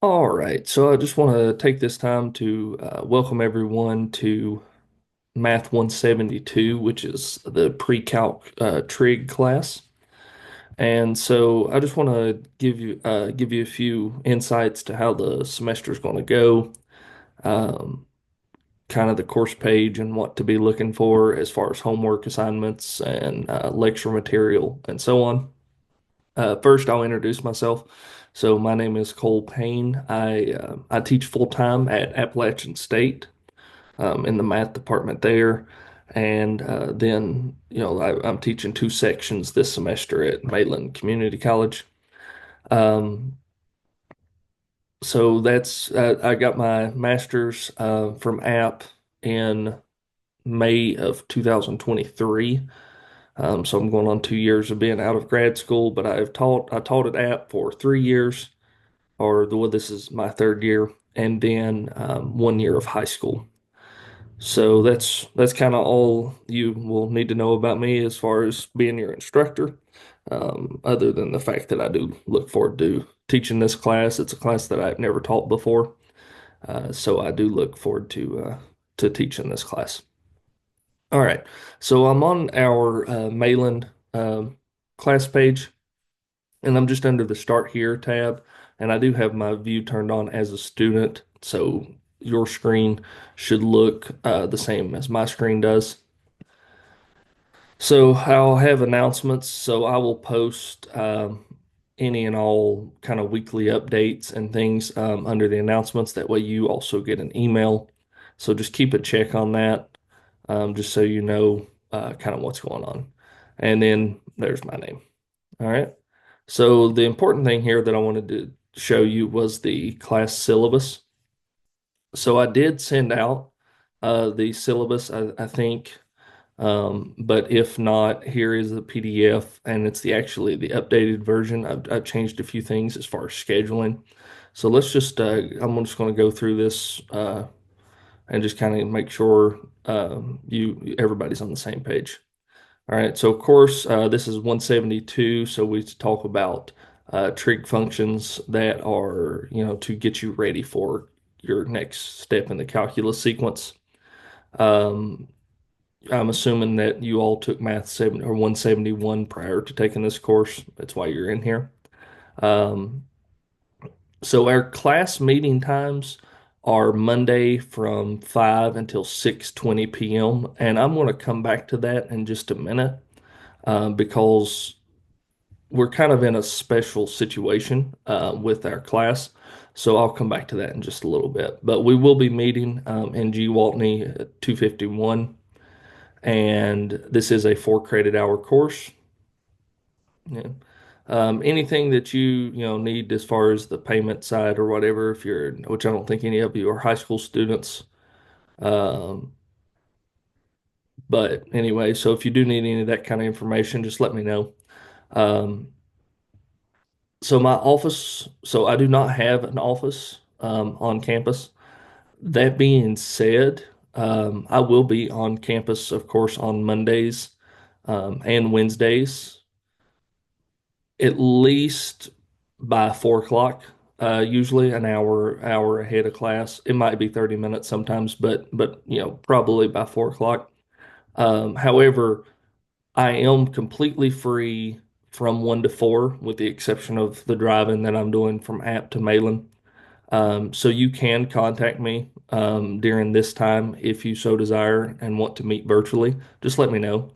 All right, so I just want to take this time to welcome everyone to Math 172, which is the pre-calc trig class. And so I just want to give you a few insights to how the semester is going to go, um, kind of the course page and what to be looking for as far as homework assignments and lecture material and so on. First, I'll introduce myself. So, my name is Cole Payne. I teach full time at Appalachian State in the math department there, and then I'm teaching two sections this semester at Maitland Community College. Um, so that's I got my master's from App in May of 2023. So I'm going on 2 years of being out of grad school, but I taught at App for 3 years, well, this is my third year, and then 1 year of high school. So that's kind of all you will need to know about me as far as being your instructor. Other than the fact that I do look forward to teaching this class. It's a class that I've never taught before, so I do look forward to teaching this class. All right, so I'm on our Mayland class page, and I'm just under the Start Here tab, and I do have my view turned on as a student, so your screen should look the same as my screen does. So I'll have announcements, so I will post any and all kind of weekly updates and things under the announcements. That way you also get an email. So just keep a check on that, just so you know kind of what's going on. And then there's my name. All right. So the important thing here that I wanted to show you was the class syllabus. So I did send out the syllabus, I think, but if not, here is the PDF, and it's actually the updated version. I've changed a few things as far as scheduling. So I'm just going to go through this and just kind of make sure you everybody's on the same page. All right, so of course, this is 172, so we talk about trig functions that are, to get you ready for your next step in the calculus sequence. Um, I'm assuming that you all took Math 7 or 171 prior to taking this course. That's why you're in here. Um, so our class meeting times are Monday from 5 until 6:20 p.m. And I'm going to come back to that in just a minute because we're kind of in a special situation with our class. So I'll come back to that in just a little bit. But we will be meeting in G. Waltney at 251, and this is a 4 credit hour course. Yeah. Anything that you need as far as the payment side or whatever, which I don't think any of you are high school students. Um, but anyway, so if you do need any of that kind of information, just let me know. Um, so I do not have an office on campus. That being said, I will be on campus, of course, on Mondays and Wednesdays, at least by 4 o'clock. Usually an hour ahead of class. It might be 30 minutes sometimes, but probably by 4 o'clock. However, I am completely free from 1 to 4, with the exception of the driving that I'm doing from App to Malin. So you can contact me during this time if you so desire and want to meet virtually. Just let me know.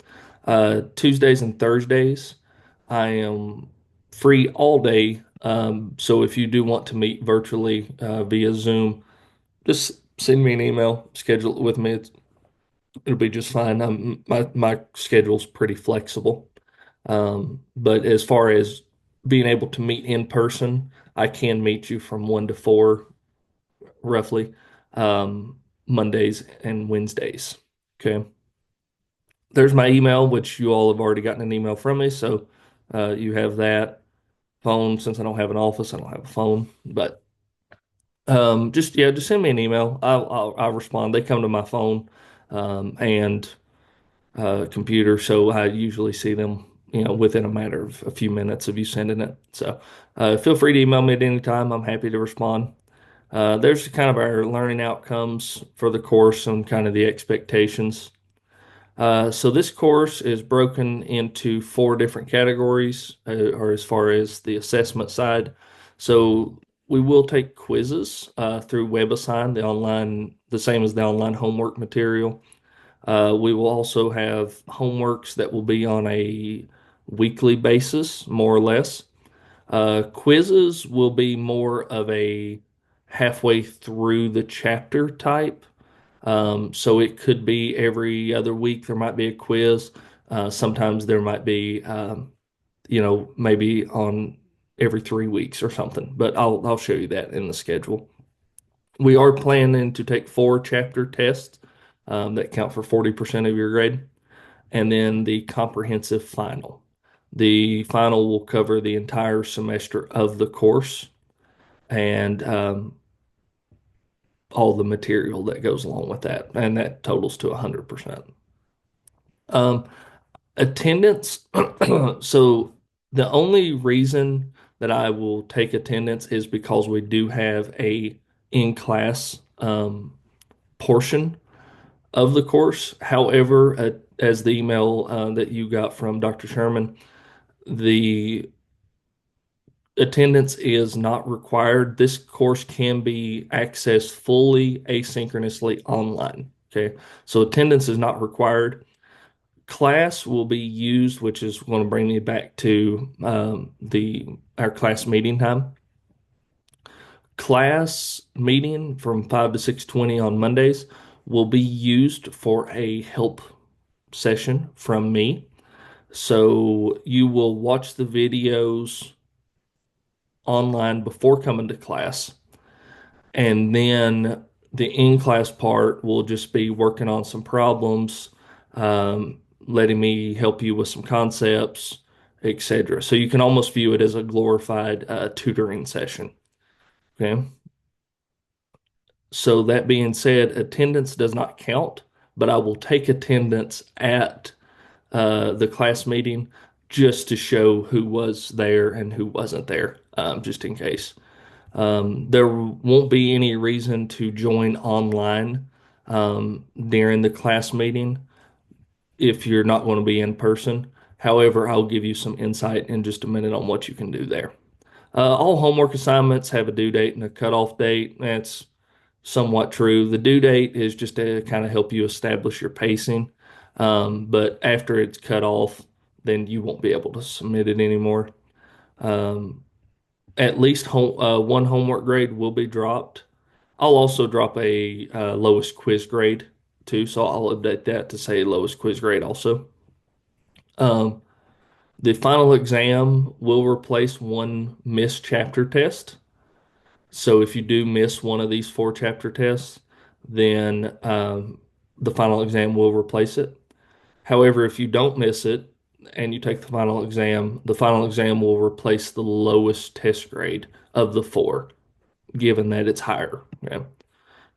Tuesdays and Thursdays, I am free all day. So if you do want to meet virtually via Zoom, just send me an email, schedule it with me. It'll be just fine. My schedule's pretty flexible. But as far as being able to meet in person, I can meet you from 1 to 4 roughly, Mondays and Wednesdays. Okay. There's my email, which you all have already gotten an email from me. So you have that phone. Since I don't have an office, I don't have a phone. But just send me an email. I'll respond. They come to my phone and computer, so I usually see them within a matter of a few minutes of you sending it. So feel free to email me at any time. I'm happy to respond. There's kind of our learning outcomes for the course and kind of the expectations. So this course is broken into four different categories, or as far as the assessment side. So we will take quizzes through WebAssign, the same as the online homework material. We will also have homeworks that will be on a weekly basis, more or less. Quizzes will be more of a halfway through the chapter type. So it could be every other week there might be a quiz. Sometimes there might be, maybe on every 3 weeks or something. But I'll show you that in the schedule. We are planning to take four chapter tests that count for 40% of your grade, and then the comprehensive final. The final will cover the entire semester of the course and all the material that goes along with that, and that totals to 100%. Um, Attendance. So the only reason that I will take attendance is because we do have a in-class portion of the course. However, as the email that you got from Dr. Sherman, the attendance is not required. This course can be accessed fully asynchronously online. Okay, so attendance is not required. Class will be used, which is going to bring me back to the our class meeting time. Class meeting from 5 to 6:20 on Mondays will be used for a help session from me. So you will watch the videos online before coming to class, and then the in-class part will just be working on some problems, letting me help you with some concepts, etc. So you can almost view it as a glorified tutoring session. Okay. So that being said, attendance does not count, but I will take attendance at the class meeting just to show who was there and who wasn't there, just in case. There won't be any reason to join online during the class meeting if you're not going to be in person. However, I'll give you some insight in just a minute on what you can do there. All homework assignments have a due date and a cutoff date. That's somewhat true. The due date is just to kind of help you establish your pacing. But after it's cut off, then you won't be able to submit it anymore. Um, at least one homework grade will be dropped. I'll also drop a lowest quiz grade too, so I'll update that to say lowest quiz grade also. Um, the final exam will replace one missed chapter test. So if you do miss one of these four chapter tests, then the final exam will replace it. However, if you don't miss it and you take the final exam will replace the lowest test grade of the four, given that it's higher. Okay?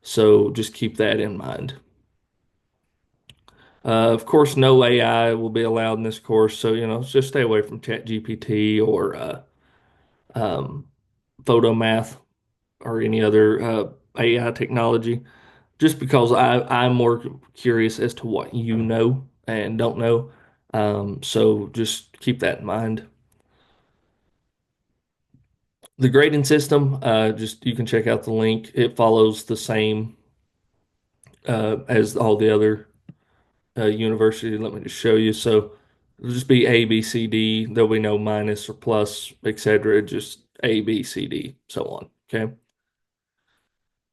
So just keep that in mind. Of course, no AI will be allowed in this course, so just stay away from ChatGPT or um, Photomath or any other AI technology. Just because I'm more curious as to what you know and don't know. So just keep that in mind. The grading system, just you can check out the link. It follows the same as all the other university. Let me just show you. So it'll just be A, B, C, D. There'll be no minus or plus, etc. Just A, B, C, D, so on. Okay.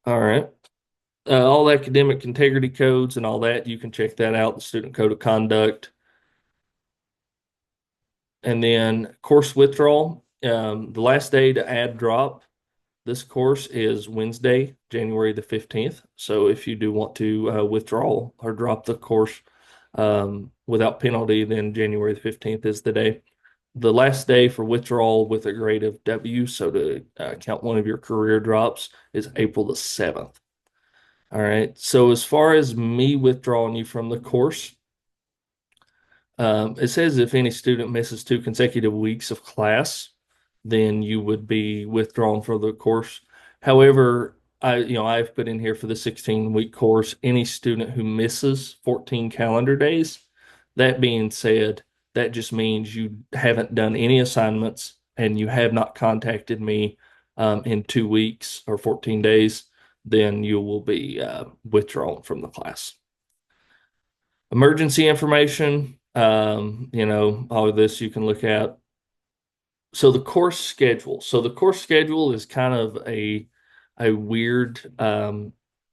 All right. All academic integrity codes and all that, you can check that out, the student code of conduct. And then course withdrawal. The last day to add drop this course is Wednesday, January the 15th. So if you do want to withdraw or drop the course without penalty, then January the 15th is the day. The last day for withdrawal with a grade of W, so to count one of your career drops, is April the 7th. All right. So as far as me withdrawing you from the course, It says if any student misses 2 consecutive weeks of class, then you would be withdrawn for the course. However, I've put in here for the 16-week course, any student who misses 14 calendar days. That being said, that just means you haven't done any assignments and you have not contacted me in 2 weeks or 14 days, then you will be withdrawn from the class. Emergency information, all of this you can look at. So the course schedule. So the course schedule is kind of a weird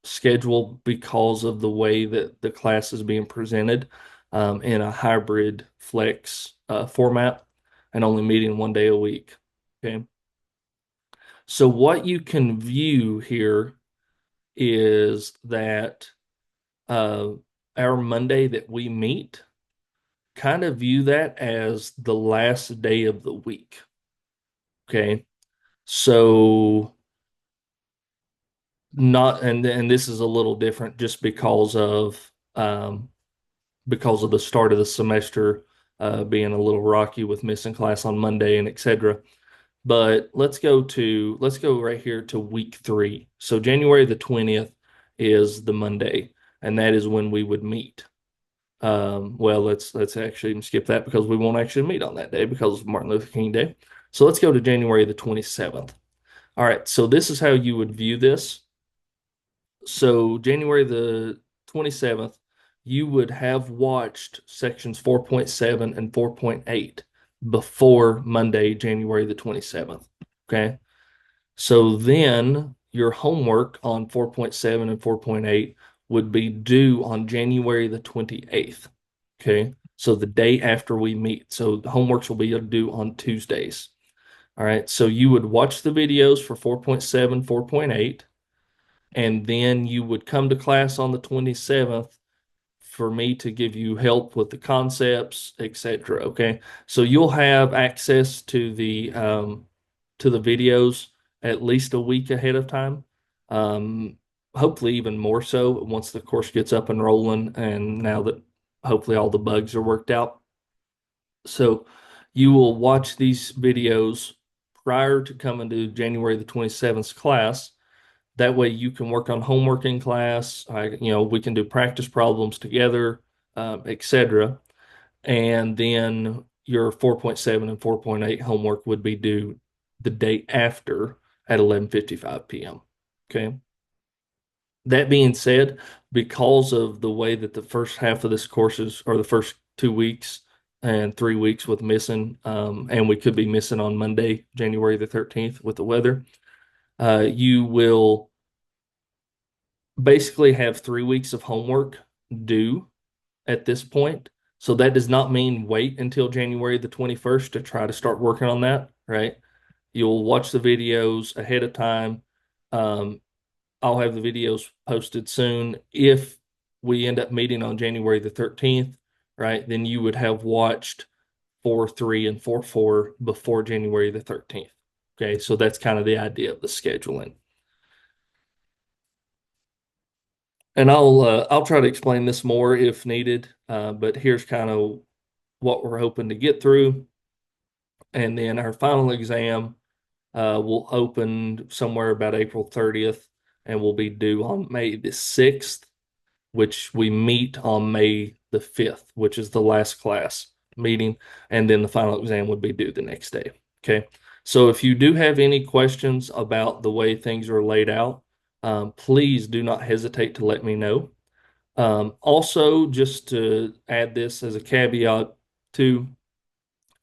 schedule because of the way that the class is being presented in a hybrid flex format and only meeting 1 day a week. Okay. So what you can view here is that uh, our Monday that we meet, kind of view that as the last day of the week. Okay. So not and this is a little different just because of the start of the semester being a little rocky with missing class on Monday and etc. But let's go right here to week 3. So January the 20th is the Monday, and that is when we would meet. Well, let's actually skip that because we won't actually meet on that day because of Martin Luther King Day. So let's go to January the 27th. All right, so this is how you would view this. So January the 27th, you would have watched sections 4.7 and 4.8 before Monday, January the 27th. Okay. So then your homework on 4.7 and 4.8 would be due on January the 28th. Okay. So the day after we meet. So the homeworks will be due on Tuesdays. All right. So you would watch the videos for 4.7, 4.8, and then you would come to class on the 27th for me to give you help with the concepts, etc. Okay. So you'll have access to the videos at least a week ahead of time. Um, Hopefully even more so once the course gets up and rolling and now that hopefully all the bugs are worked out. So you will watch these videos prior to coming to January the 27th class. That way you can work on homework in class. We can do practice problems together, etc. And then your 4.7 and 4.8 homework would be due the day after at 11:55 p.m. Okay. That being said, because of the way that the first half of this course is, or the first 2 weeks and 3 weeks with missing, and we could be missing on Monday, January the 13th with the weather, you will basically have 3 weeks of homework due at this point. So that does not mean wait until January the 21st to try to start working on that, right? You'll watch the videos ahead of time. Um, I'll have the videos posted soon. If we end up meeting on January the 13th, right, then you would have watched 4.3 and 4.4 before January the 13th. Okay, so that's kind of the idea of the scheduling. And I'll try to explain this more if needed, but here's kind of what we're hoping to get through. And then our final exam will open somewhere about April 30th and will be due on May the 6th, which we meet on May the 5th, which is the last class meeting. And then the final exam would be due the next day. Okay. So if you do have any questions about the way things are laid out, please do not hesitate to let me know. Also, just to add this as a caveat too,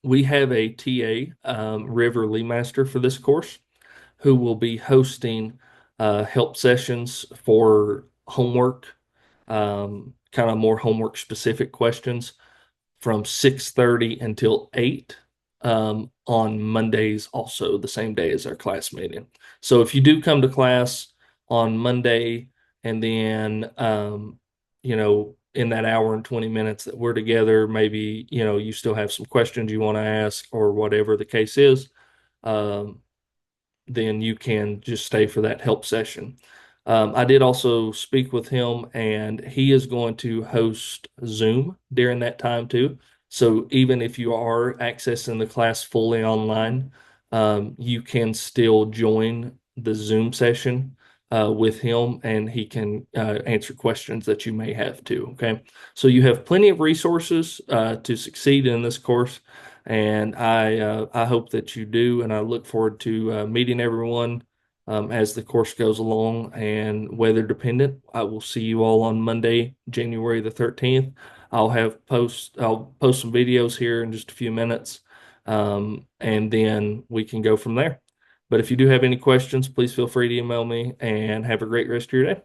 we have a TA, River Leemaster, for this course, who will be hosting help sessions for homework, kind of more homework specific questions from 6:30 until 8 on Mondays, also the same day as our class meeting. So if you do come to class on Monday and then in that hour and 20 minutes that we're together, maybe you still have some questions you want to ask or whatever the case is, um, then you can just stay for that help session. I did also speak with him, and he is going to host Zoom during that time too. So even if you are accessing the class fully online, you can still join the Zoom session with him, and he can answer questions that you may have too. Okay. So you have plenty of resources to succeed in this course, and I hope that you do, and I look forward to meeting everyone as the course goes along. And weather dependent, I will see you all on Monday, January the 13th. I'll post some videos here in just a few minutes, and then we can go from there. But if you do have any questions, please feel free to email me, and have a great rest of your day.